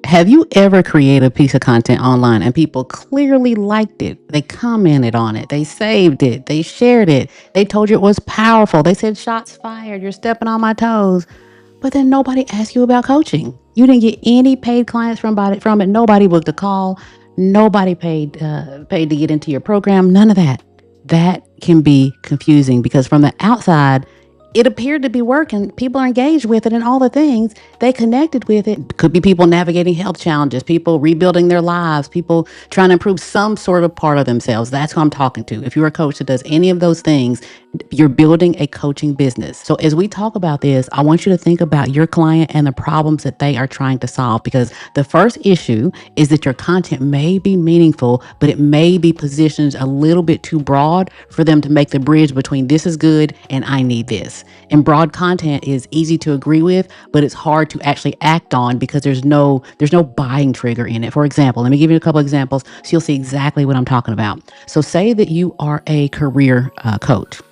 Have you ever created a piece of content online and people clearly liked it? They commented on it, they saved it, they shared it, they told you it was powerful, they said, shots fired, you're stepping on my toes. But then nobody asked you about coaching. You didn't get any paid clients from it. Nobody booked a call. Nobody paid to get into your program. None of that. That can be confusing because from the outside, it appeared to be working. People are engaged with it and all the things they connected with it. Could be people navigating health challenges, people rebuilding their lives, people trying to improve some sort of part of themselves. That's who I'm talking to. If you're a coach that does any of those things, you're building a coaching business. So as we talk about this, I want you to think about your client and the problems that they are trying to solve, because the first issue is that your content may be meaningful, but it may be positioned a little bit too broad for them to make the bridge between this is good and I need this. And broad content is easy to agree with, but it's hard to actually act on because there's no buying trigger in it. For example, let me give you a couple examples so you'll see exactly what I'm talking about. So say that you are a career coach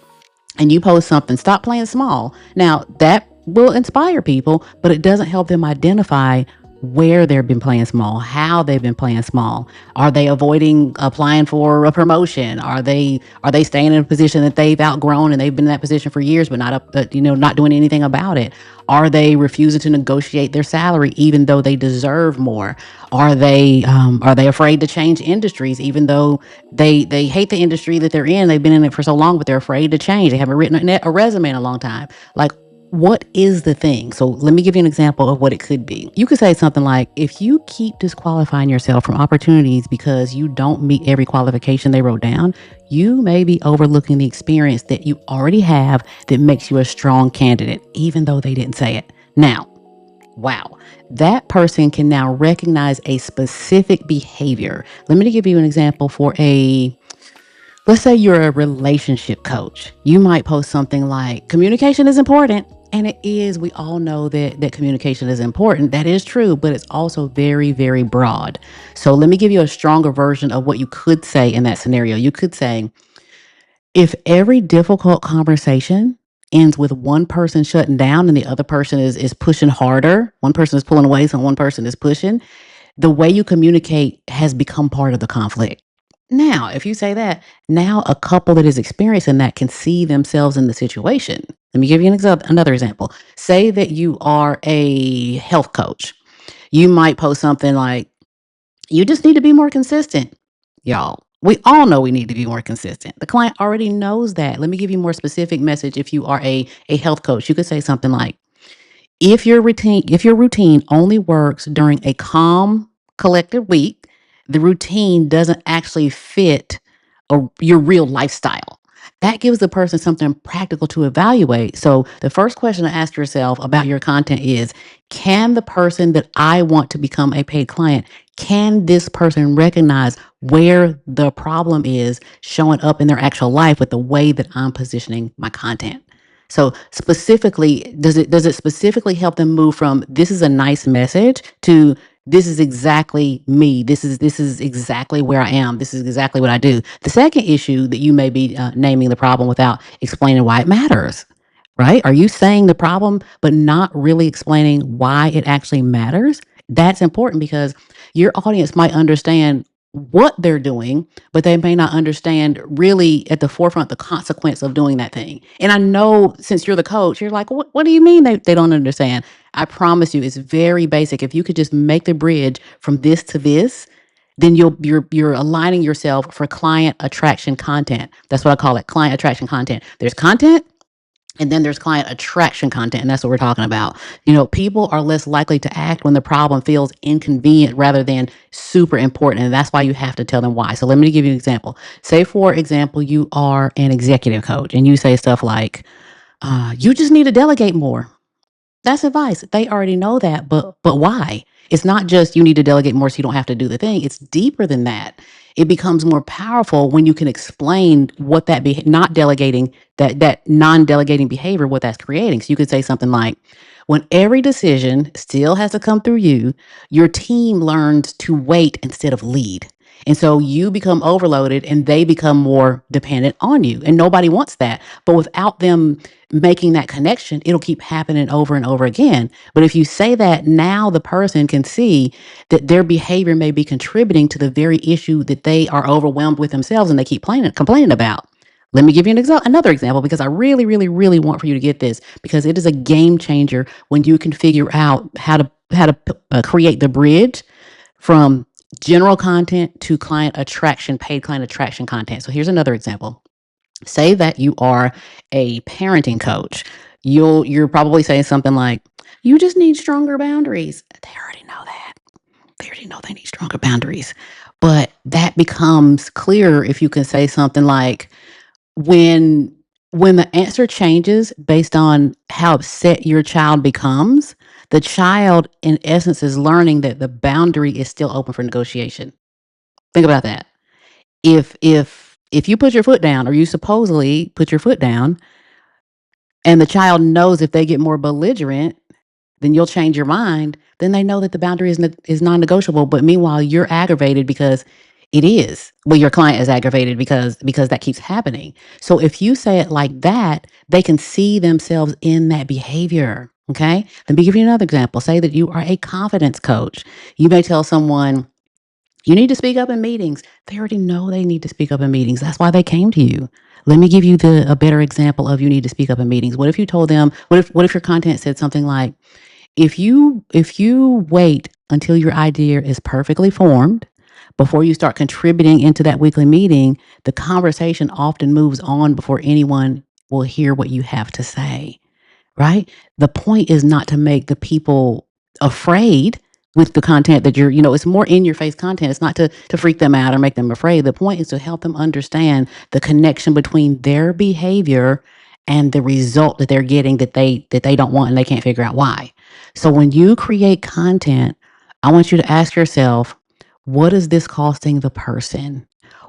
and you post something, stop playing small. Now that will inspire people, but it doesn't help them identify where they've been playing small, how they've been playing small. Are they avoiding applying for a promotion? Are they staying in a position that they've outgrown and they've been in that position for years, but not doing anything about it? Are they refusing to negotiate their salary even though they deserve more? Are they afraid to change industries even though they hate the industry that they're in? They've been in it for so long, but they're afraid to change. They haven't written a resume in a long time. Like, what is the thing? So let me give you an example of what it could be. You could say something like, if you keep disqualifying yourself from opportunities because you don't meet every qualification they wrote down, you may be overlooking the experience that you already have that makes you a strong candidate, even though they didn't say it. Now, wow, that person can now recognize a specific behavior. Let me give you an example let's say you're a relationship coach. You might post something like, communication is important. And it is. We all know that communication is important. That is true, but it's also very, very broad. So let me give you a stronger version of what you could say in that scenario. You could say, if every difficult conversation ends with one person shutting down and the other person is pushing harder, one person is pulling away, so one person is pushing, the way you communicate has become part of the conflict. Now, if you say that, now a couple that is experiencing that can see themselves in the situation. Let me give you another example. Say that you are a health coach. You might post something like, you just need to be more consistent. Y'all, we all know we need to be more consistent. The client already knows that. Let me give you a more specific message. If you are a health coach, you could say something like, if your routine only works during a calm, collected week, the routine doesn't actually fit your real lifestyle. That gives the person something practical to evaluate. So the first question to ask yourself about your content is, can the person that I want to become a paid client, can this person recognize where the problem is showing up in their actual life with the way that I'm positioning my content? So specifically, does it specifically help them move from this is a nice message to this is exactly me. This is exactly where I am. This is exactly what I do. The second issue that you may be naming the problem without explaining why it matters, right? Are you saying the problem but not really explaining why it actually matters? That's important because your audience might understand what they're doing, but they may not understand really at the forefront the consequence of doing that thing. And I know since you're the coach, you're like, what do you mean they don't understand? I promise you, it's very basic. If you could just make the bridge from this to this, then you're aligning yourself for client attraction content. That's what I call it, client attraction content. There's content, and then there's client attraction content, and that's what we're talking about. People are less likely to act when the problem feels inconvenient rather than super important. And that's why you have to tell them why. So let me give you an example. Say, for example, you are an executive coach and you say stuff like, you just need to delegate more. That's advice. They already know that, but why? It's not just you need to delegate more so you don't have to do the thing. It's deeper than that. It becomes more powerful when you can explain what not delegating, that non-delegating behavior, what that's creating. So you could say something like, when every decision still has to come through you, your team learns to wait instead of lead. And so you become overloaded and they become more dependent on you. And nobody wants that. But without them making that connection, it'll keep happening over and over again. But if you say that, now the person can see that their behavior may be contributing to the very issue that they are overwhelmed with themselves and they keep complaining about. Let me give you another example, because I really, really, really want for you to get this, because it is a game changer when you can figure out how to create the bridge from general content to client attraction, paid client attraction content. So here's another example. Say that you are a parenting coach. You're probably saying something like, "You just need stronger boundaries." They already know that. They already know they need stronger boundaries. But that becomes clearer if you can say something like, when the answer changes based on how upset your child becomes, the child in essence is learning that the boundary is still open for negotiation. Think about that. If you put your foot down, or you supposedly put your foot down, and the child knows if they get more belligerent, then you'll change your mind, then they know that the boundary is non-negotiable. But meanwhile, you're aggravated because it is. Well, your client is aggravated because that keeps happening. So if you say it like that, they can see themselves in that behavior. Okay. Let me give you another example. Say that you are a confidence coach. You may tell someone, "You need to speak up in meetings." They already know they need to speak up in meetings. That's why they came to you. Let me give you a better example of you need to speak up in meetings. What if you told them, what if your content said something like, if you wait until your idea is perfectly formed before you start contributing into that weekly meeting, the conversation often moves on before anyone will hear what you have to say, right? The point is not to make the people afraid with the content that it's more in your face content. It's not to freak them out or make them afraid. The point is to help them understand the connection between their behavior and the result that they're getting, that they don't want and they can't figure out why. So when you create content, I want you to ask yourself, what is this costing the person?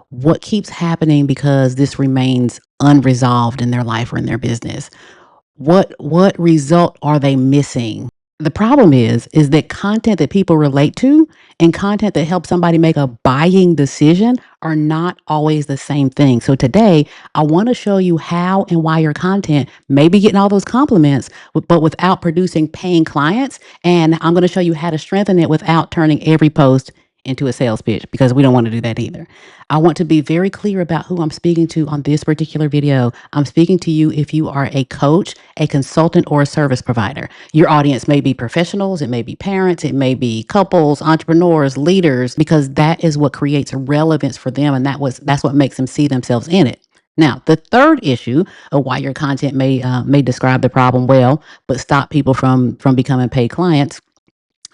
What keeps happening because this remains unresolved in their life or in their business? What result are they missing? The problem is that content that people relate to and content that helps somebody make a buying decision are not always the same thing. So today, I want to show you how and why your content may be getting all those compliments, but without producing paying clients. And I'm going to show you how to strengthen it without turning every post into a sales pitch, because we don't want to do that either. I want to be very clear about who I'm speaking to on this particular video. I'm speaking to you if you are a coach, a consultant, or a service provider. Your audience may be professionals, it may be parents, it may be couples, entrepreneurs, leaders, because that is what creates relevance for them, and that's what makes them see themselves in it. Now, the third issue of why your content may describe the problem well, but stop people from becoming paid clients,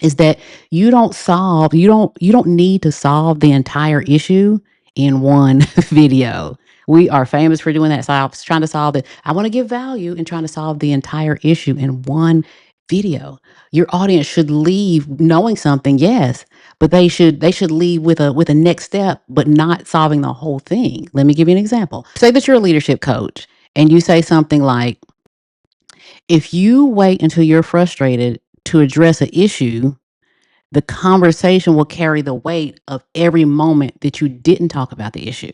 is that you don't need to solve the entire issue in one video. We are famous for doing that. So I was trying to solve it. I want to give value in trying to solve the entire issue in one video. Your audience should leave knowing something, yes, but they should leave with a next step, but not solving the whole thing. Let me give you an example. Say that you're a leadership coach and you say something like, if you wait until you're frustrated to address an issue, the conversation will carry the weight of every moment that you didn't talk about the issue.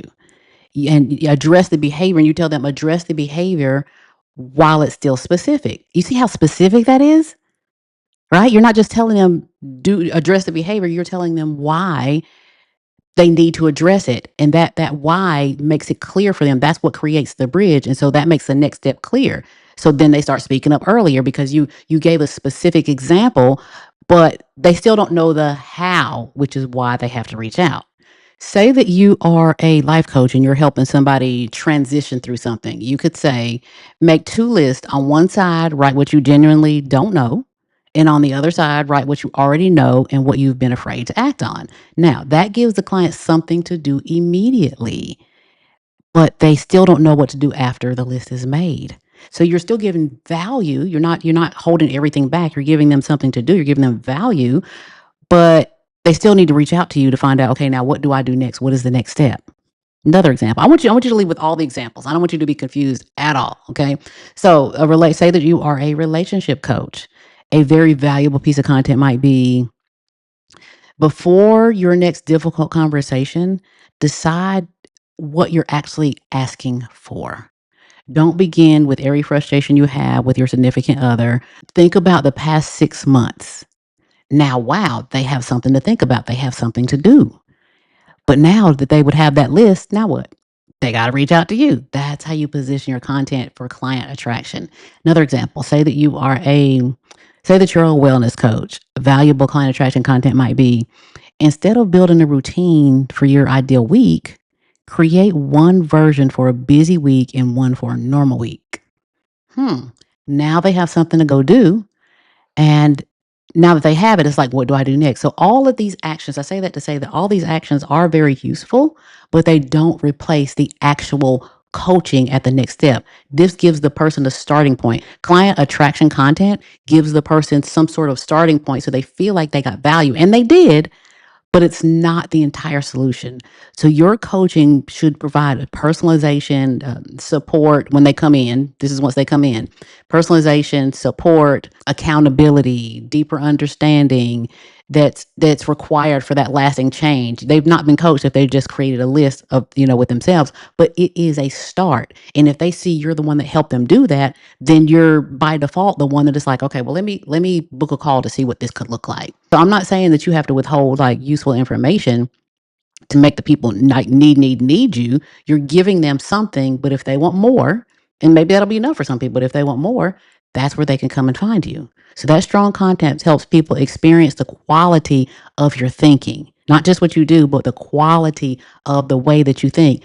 And you address the behavior, and you tell them, address the behavior while it's still specific. You see how specific that is, right? You're not just telling them, do address the behavior. You're telling them why they need to address it, and that why makes it clear for them. That's what creates the bridge, and so that makes the next step clear. So then they start speaking up earlier because you gave a specific example, but they still don't know the how, which is why they have to reach out. Say that you are a life coach and you're helping somebody transition through something. You could say, make two lists. On one side, write what you genuinely don't know. And on the other side, write what you already know and what you've been afraid to act on. Now, that gives the client something to do immediately, but they still don't know what to do after the list is made. So you're still giving value. You're not holding everything back. You're giving them something to do. You're giving them value, but they still need to reach out to you to find out, okay, now what do I do next? What is the next step? Another example. I want you to leave with all the examples. I don't want you to be confused at all. Okay. So say that you are a relationship coach. A very valuable piece of content might be, Before your next difficult conversation, decide what you're actually asking for. Don't begin with every frustration you have with your significant other. Think about the past 6 months. Now, wow, they have something to think about. They have something to do. But now that they would have that list, now what? They got to reach out to you. That's how you position your content for client attraction. Another example, say that you're a wellness coach. Valuable client attraction content might be, instead of building a routine for your ideal week, create one version for a busy week and one for a normal week. Now they have something to go do. And now that they have it, it's like, what do I do next? So all of these actions, I say that to say that all these actions are very useful, but they don't replace the actual coaching at the next step. This gives the person a starting point. Client attraction content gives the person some sort of starting point so they feel like they got value, and they did, but it's not the entire solution. So your coaching should provide a personalization, support when they come in. This is once they come in. Personalization, support, accountability, deeper understanding that's required for that lasting change. They've not been coached if they've just created a list of, with themselves, but it is a start. And if they see you're the one that helped them do that, then you're by default the one that is like, okay, well, let me book a call to see what this could look like. So I'm not saying that you have to withhold like useful information to make the people like need you. You're giving them something, but if they want more, and maybe that'll be enough for some people, but if they want more, that's where they can come and find you. So that strong content helps people experience the quality of your thinking, not just what you do, but the quality of the way that you think.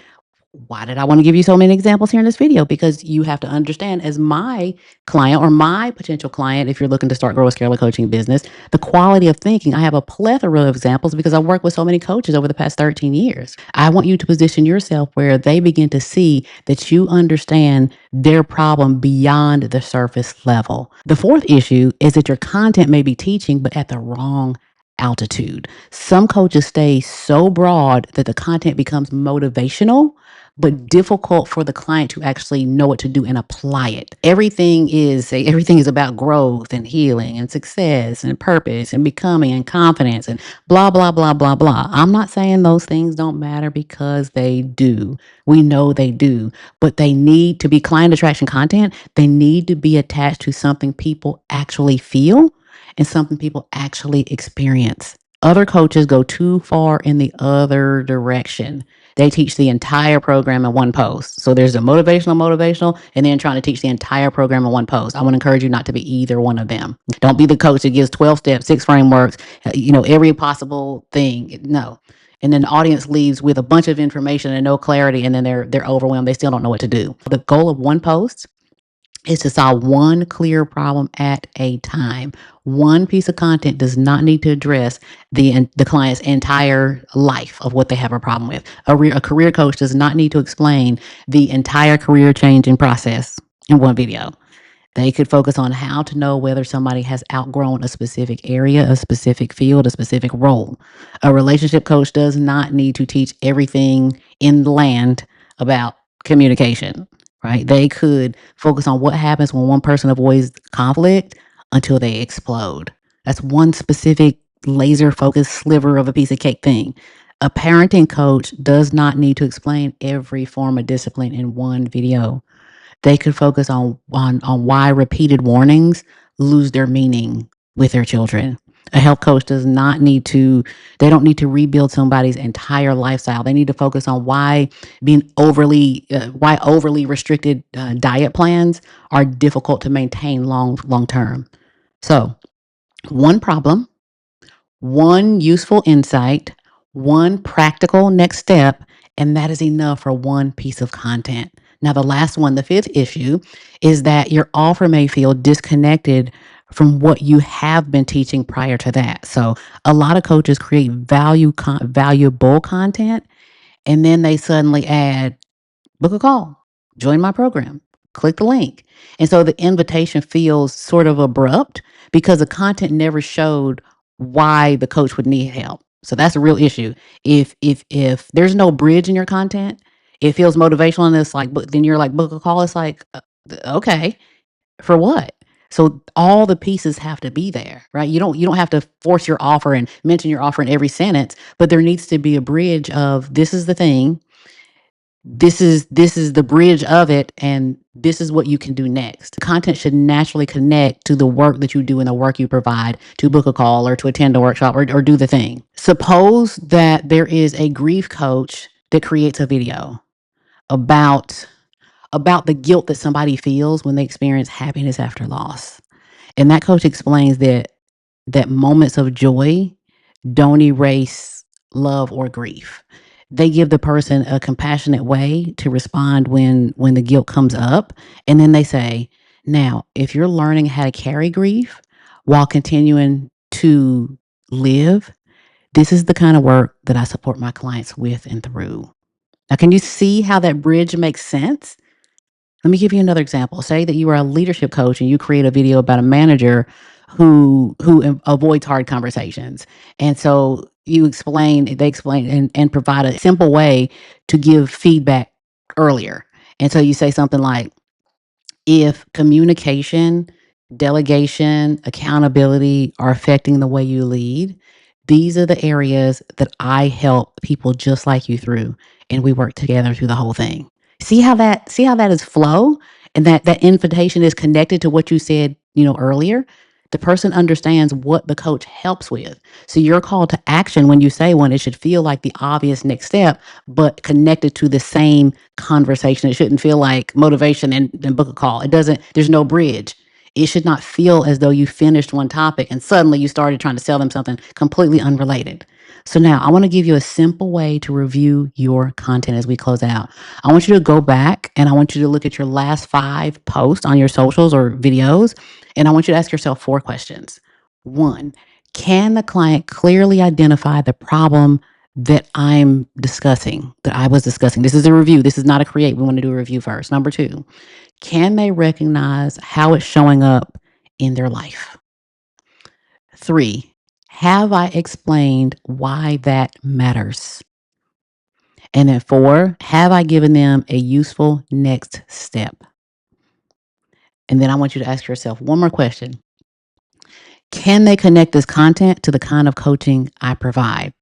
Why did I want to give you so many examples here in this video? Because you have to understand, as my client or my potential client, if you're looking to start, grow a scale coaching business, the quality of thinking. I have a plethora of examples because I worked with so many coaches over the past 13 years. I want you to position yourself where they begin to see that you understand their problem beyond the surface level. The fourth issue is that your content may be teaching, but at the wrong altitude. Some coaches stay so broad that the content becomes motivational but difficult for the client to actually know what to do and apply it. Everything is about growth and healing and success and purpose and becoming and confidence and blah blah blah blah blah. I'm not saying those things don't matter, because they do. We know they do, but they need to be client attraction content. They need to be attached to something people actually feel and something people actually experience. Other coaches go too far in the other direction. They teach the entire program in one post. So there's a motivational, and then trying to teach the entire program in one post. I want to encourage you not to be either one of them. Don't be the coach that gives 12 steps, 6 frameworks, every possible thing. No. And then the audience leaves with a bunch of information and no clarity, and then they're overwhelmed. They still don't know what to do. The goal of one post is to solve one clear problem at a time. One piece of content does not need to address the client's entire life of what they have a problem with. A career coach does not need to explain the entire career changing process in one video. They could focus on how to know whether somebody has outgrown a specific area, a specific field, a specific role. A relationship coach does not need to teach everything in the land about communication, right? They could focus on what happens when one person avoids conflict until they explode. That's one specific laser focused sliver of a piece of cake thing. A parenting coach does not need to explain every form of discipline in one video. They could focus on why repeated warnings lose their meaning with their children. A health coach does not need to, they don't need to rebuild somebody's entire lifestyle. They need to focus on why overly restricted diet plans are difficult to maintain long term. So, one problem, one useful insight, one practical next step, and that is enough for one piece of content. Now, the last one, the fifth issue, is that your offer may feel disconnected from what you have been teaching prior to that. So, a lot of coaches create valuable content, and then they suddenly add, book a call, join my program, click the link. And so the invitation feels sort of abrupt because the content never showed why the coach would need help. So that's a real issue. If there's no bridge in your content, it feels motivational, and it's like, but then you're like, book a call. It's like, okay, for what? So all the pieces have to be there, right? You don't have to force your offer and mention your offer in every sentence, but there needs to be a bridge of this is the thing, this is the bridge of it, and this is what you can do next. Content should naturally connect to the work that you do and the work you provide to book a call or to attend a workshop or do the thing. Suppose that there is a grief coach that creates a video about the guilt that somebody feels when they experience happiness after loss. And that coach explains that moments of joy don't erase love or grief. They give the person a compassionate way to respond when the guilt comes up, and then they say, "Now, if you're learning how to carry grief while continuing to live, this is the kind of work that I support my clients with and through." Now, can you see how that bridge makes sense? Let me give you another example. Say that you are a leadership coach and you create a video about a manager who avoids hard conversations. And so they explain and provide a simple way to give feedback earlier. And so you say something like, if communication, delegation, accountability are affecting the way you lead, these are the areas that I help people just like you through, and we work together through the whole thing. See how that is flow, and that invitation is connected to what you said, earlier. The person understands what the coach helps with. So your call to action when you say one, it should feel like the obvious next step, but connected to the same conversation. It shouldn't feel like motivation and then book a call. There's no bridge. It should not feel as though you finished one topic and suddenly you started trying to sell them something completely unrelated. So now I want to give you a simple way to review your content as we close out. I want you to go back and I want you to look at your last 5 posts on your socials or videos. And I want you to ask yourself 4 questions. 1, can the client clearly identify the problem that I was discussing? This is a review. This is not a create. We want to do a review first. Number 2, can they recognize how it's showing up in their life? 3, have I explained why that matters? And then 4, have I given them a useful next step? And then I want you to ask yourself one more question. Can they connect this content to the kind of coaching I provide?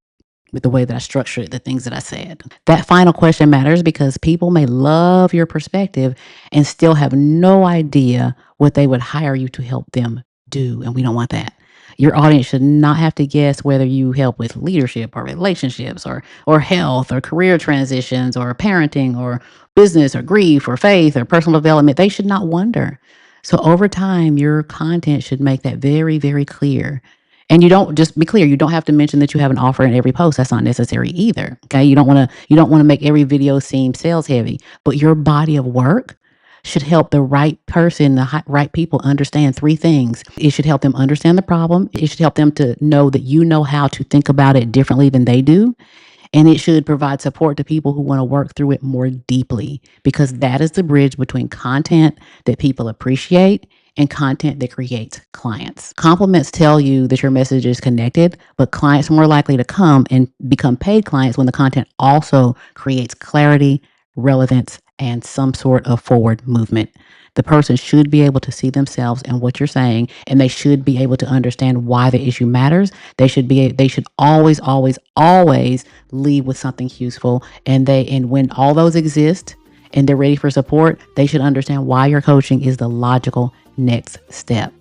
With the way that I structured it, the things that I said. That final question matters because people may love your perspective and still have no idea what they would hire you to help them do. And we don't want that. Your audience should not have to guess whether you help with leadership or relationships or health or career transitions or parenting or business or grief or faith or personal development. They should not wonder. So over time, your content should make that very, very clear. And you don't, just be clear, you don't have to mention that you have an offer in every post. That's not necessary either. Okay. You don't want to make every video seem sales heavy, but your body of work should help the right person, right people understand 3 things. It should help them understand the problem. It should help them to know that you know how to think about it differently than they do. And it should provide support to people who want to work through it more deeply, because that is the bridge between content that people appreciate and content that creates clients. Compliments tell you that your message is connected, but clients are more likely to come and become paid clients when the content also creates clarity, relevance, and some sort of forward movement. The person should be able to see themselves in what you're saying, and they should be able to understand why the issue matters. They should always, always, always lead with something useful. And when all those exist and they're ready for support, they should understand why your coaching is the logical next step.